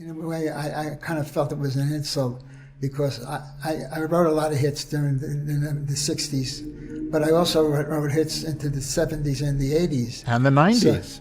In a way, I kind of felt it was an insult because I wrote a lot of hits during the 60s, but I also wrote hits into the 70s and the 80s. And the 90s. So,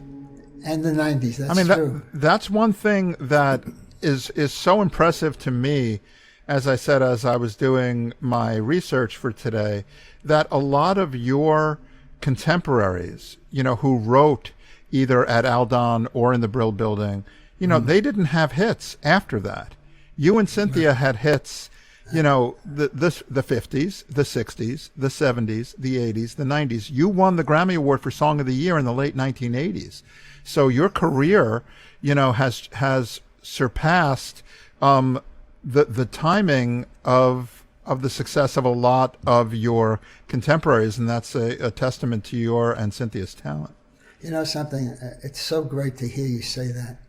and the 90s, that's I mean, true. that's one thing that is so impressive to me, as I said, as I was doing my research for today, that a lot of your contemporaries, who wrote either at Aldon or in the Brill Building, they didn't have hits after that. You and Cynthia had hits, the 50s, the 60s, the 70s, the 80s, the 90s. You won the Grammy Award for Song of the Year in the late 1980s. So your career, has surpassed the timing of the success of a lot of your contemporaries, and that's a testament to your and Cynthia's talent. You know something? It's so great to hear you say that,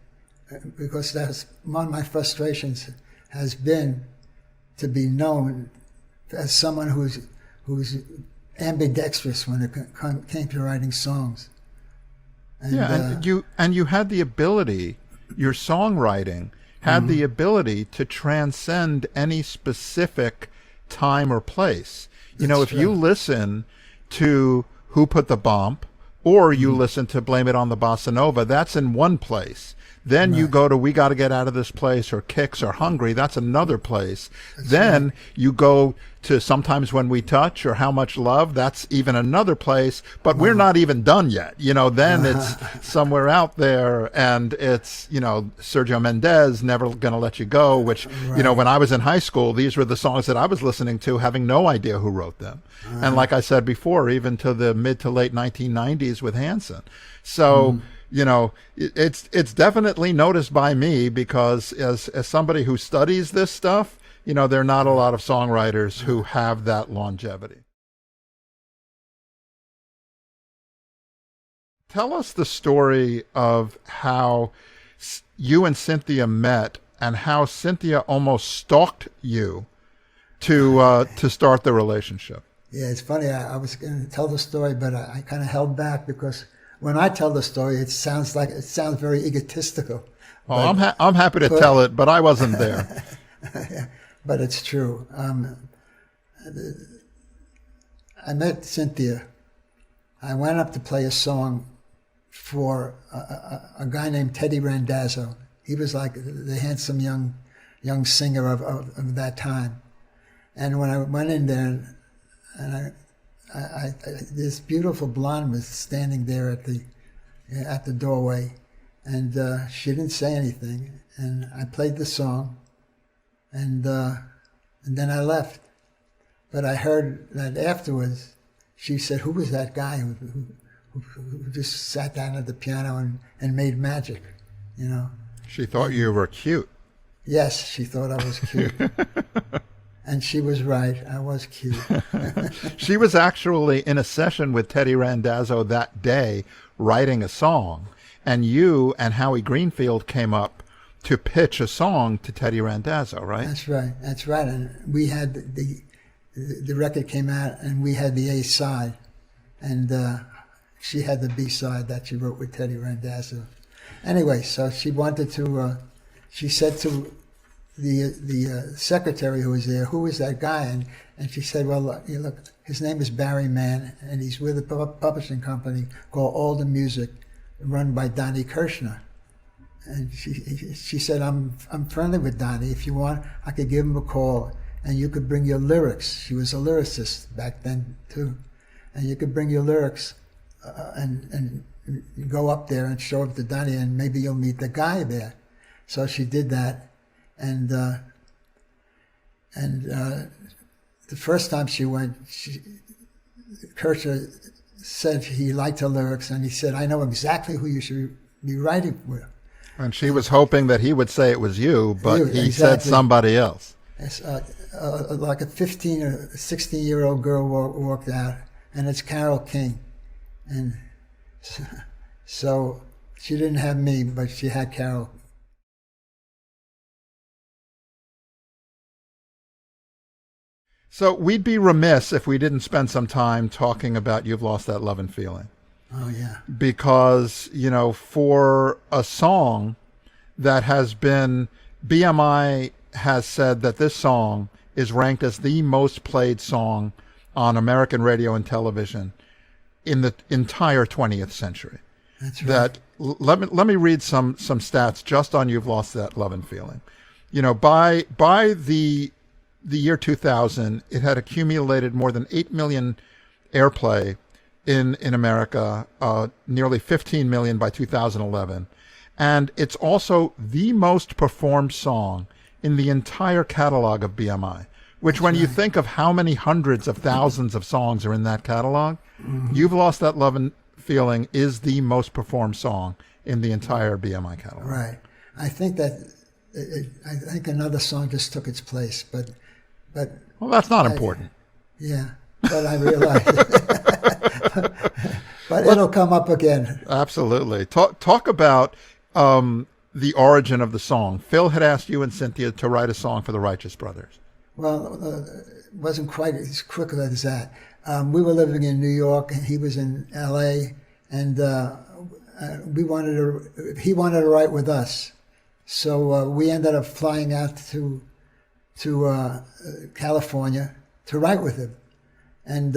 because that's one of my frustrations has been to be known as someone who's ambidextrous when it came to writing songs. And, and you had the ability, your songwriting had the ability to transcend any specific time or place. If you listen to Who Put the Bump, or you listen to Blame It on the Bossa Nova, that's in one place. Then you go to We Gotta Get Out of This Place or Kicks or Hungry, that's another place. Then you go to Sometimes When We Touch or How Much Love, that's even another place, but we're not even done yet. Then it's Somewhere Out There, and it's, Sergio Mendes, Never Gonna Let You Go, which, when I was in high school, these were the songs that I was listening to, having no idea who wrote them. And like I said before, even to the mid to late 1990s with Hanson. So, it's definitely noticed by me, because as somebody who studies this stuff, there are not a lot of songwriters who have that longevity. Tell us the story of how you and Cynthia met, and how Cynthia almost stalked you to start the relationship. Yeah, it's funny. I was going to tell the story, but I kind of held back, because when I tell the story, it sounds very egotistical. Oh, I'm happy to tell it, but I wasn't there. But it's true. I met Cynthia. I went up to play a song for a guy named Teddy Randazzo. He was like the handsome young singer of that time. And when I went in there, and this beautiful blonde was standing there at the doorway, and she didn't say anything. And I played the song, and then I left. But I heard that afterwards, she said, "Who was that guy who just sat down at the piano and made magic?" She thought you were cute. Yes, she thought I was cute. And she was right. I was cute. She was actually in a session with Teddy Randazzo that day writing a song, and you and Howie Greenfield came up to pitch a song to Teddy Randazzo, right? That's right. That's right. And we had the record came out, and we had the A side, and she had the B side that she wrote with Teddy Randazzo. Anyway, so she wanted to. She said to the secretary who was there, "Who is that guy?" And she said, "Well, look, his name is Barry Mann, and he's with a publishing company called All the Music, run by Donnie Kirshner." And she said, "I'm friendly with Donnie. If you want, I could give him a call, and you could bring your lyrics." She was a lyricist back then too, and you could bring your lyrics and go up there and show it to Donnie, and maybe you'll meet the guy there. So she did that. And the first time she went, Kirshner said he liked her lyrics, and he said, "I know exactly who you should be writing with." And she was hoping that he would say it was you, but he exactly. said somebody else. It's, like a 15 or 16-year-old girl walked out, and it's Carole King. And so she didn't have me, but she had Carole. So we'd be remiss if we didn't spend some time talking about You've Lost That Love and Feeling. Oh, yeah. Because, for a song that has been, BMI has said that this song is ranked as the most played song on American radio and television in the entire 20th century. That's right. That let me read some stats just on "You've Lost That Lovin' Feeling." You know, by the year 2000, it had accumulated more than 8 million airplay in America, nearly 15 million by 2011, and it's also the most performed song in the entire catalog of BMI. Which, when you think of how many hundreds of thousands of songs are in that catalog, "You've Lost That Lovin' Feeling" is the most performed song in the entire BMI catalog. Right. I think that I think another song just took its place, but Well, that's not important. yeah. But I realize, but it'll come up again. Absolutely. Talk about the origin of the song. Phil had asked you and Cynthia to write a song for the Righteous Brothers. Well, it wasn't quite as quick as that. We were living in New York, and he was in L.A., and he wanted to write with us. So we ended up flying out to California to write with him, and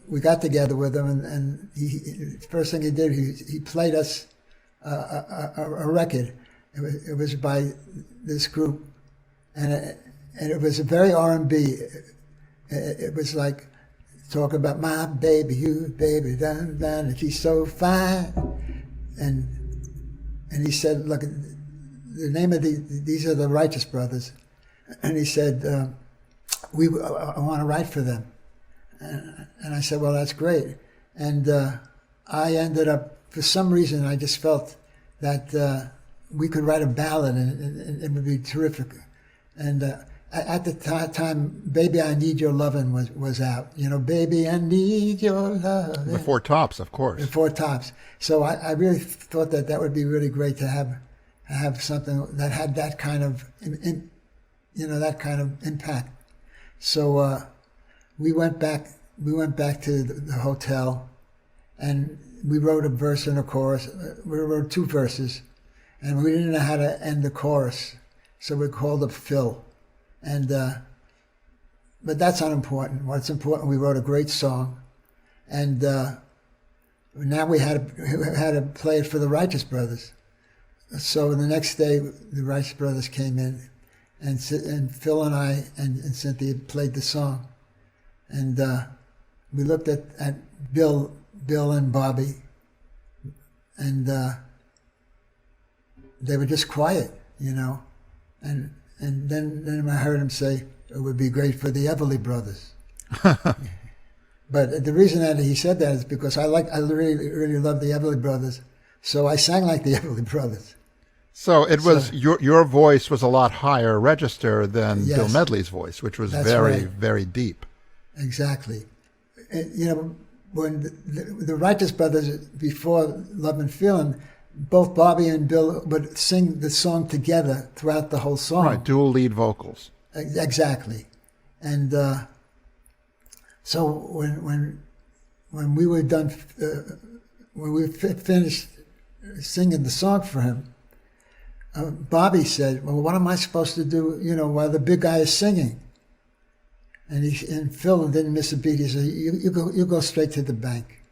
we got together with him. And he first thing he did, he played us a record. It was by this group, and it was a very R&B. It was like talking about my baby, you baby, down, down, and she's so fine. And he said, look, the name of these are the Righteous Brothers. And he said, I want to write for them. And I said, well, that's great. And I ended up, for some reason, I just felt that we could write a ballad and it would be terrific. And at the time, "Baby, I Need Your Lovin'" was out. You know, "Baby, I Need Your Lovin'." Before Tops, of course. Before Tops. So I really thought that would be really great to have something that had that kind of, that kind of impact. So we went back to the hotel, and we wrote a verse and a chorus. We wrote two verses, and we didn't know how to end the chorus, so we called up Phil. And but that's unimportant. What's important, we wrote a great song, and now we had to play it for the Righteous Brothers. So the next day, the Righteous Brothers came in, and Phil and I and Cynthia played the song, and we looked at Bill and Bobby, and they were just quiet, And then I heard him say, it would be great for the Everly Brothers. But the reason that he said that is because I really, really love the Everly Brothers. So I sang like the Everly Brothers. So it was, your voice was a lot higher register than Yes. Bill Medley's voice, which was That's very, right. very deep. Exactly. And, when the Righteous Brothers, before Lovin' Feelin', both Bobby and Bill would sing the song together throughout the whole song. Right, dual lead vocals. Exactly. And so when we were done, when we finished singing the song for him, Bobby said, well, what am I supposed to do, while the big guy is singing? And Phil didn't miss a beat. He said, you go straight to the bank.